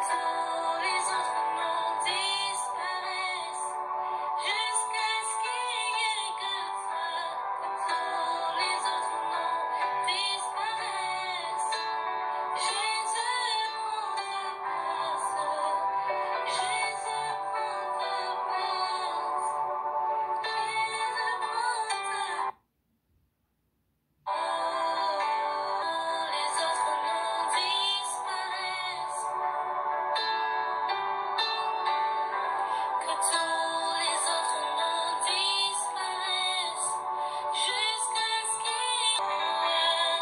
tous les autres noms disparaissent, jusqu'à ce qu'il n'y ait que toi. Que tous les autres noms disparaissent. Jésus prend ta place. Jésus prend ta place. Jésus prend ta place. Les autres noms disparaissent. Que tous les autres noms disparaissent. Jusqu'à ce qu'il y ait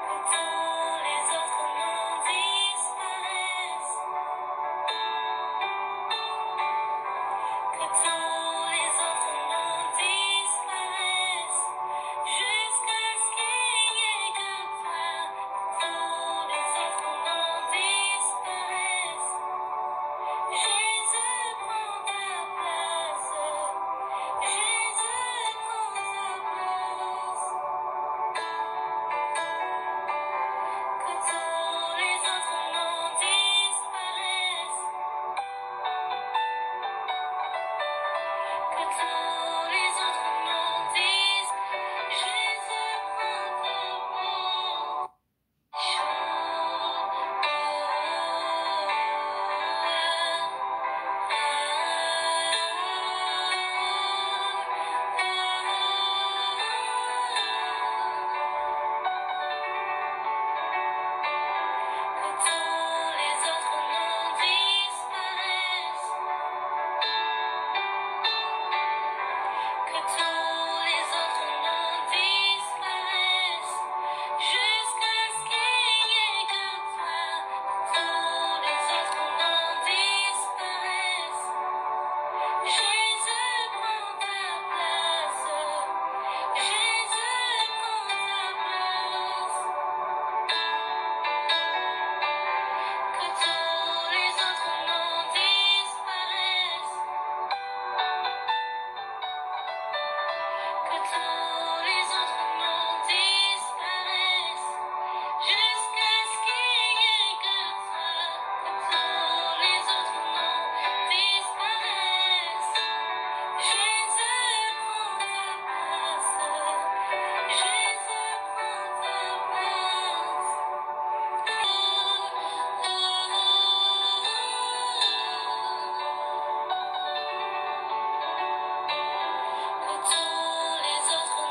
que tous les autres noms disparaissent. Que tous les autres noms disparaissent. Jusqu'à ce qu'il n'y ait que toi. Que tous les autres noms disparaissent. Jésus prend ta place. Jésus prend ta place. Que tous les autres noms disparaissent. Que tous les autres noms disparaissent. Jésus prend ta place. Que tous les autres noms disparaissent. Que tous les autres noms disparaissent. Jusqu'à ce qu'il n'y ait que toi. Que tous les autres noms disparaissent. Jésus prend ta place. Jésus prend ta place. Que tous les autres noms disparaissent. Que tous les autres noms disparaissent. Jusqu'à ce qu'il n'y ait que toi. Que tous les autres noms disparaissent. Jésus prend ta place. Jésus prend ta place. Que tous les autres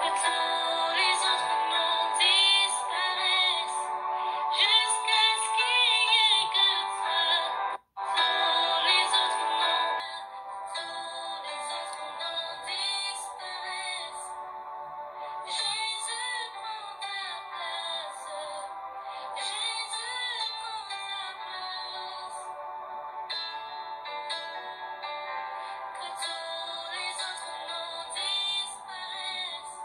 que tous les autres noms disparaissent, jusqu'à ce qu'il n'y ait que toi. Tous les autres noms disparaissent. Jésus prend ta place. Jésus prend ta place. Que tous les autres noms disparaissent.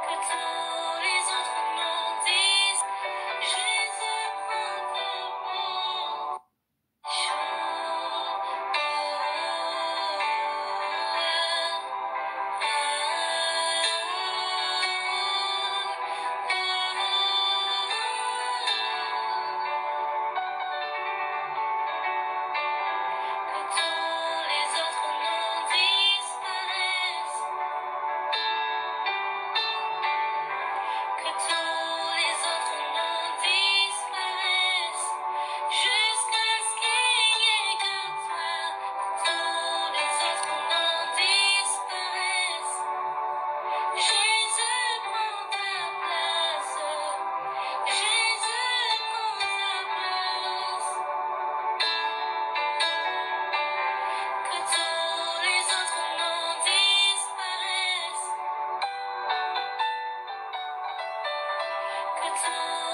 que tous les autres noms disent. Jésus prend ta place. Que tous les autres noms disparaissent. Que tous les autres noms disparaissent. Jusqu'à ce qu'il n'y ait que toi. Que tous les autres noms disparaissent. Jésus prend ta place. Jésus prend ta place. Que tous les autres noms disparaissent. Que tous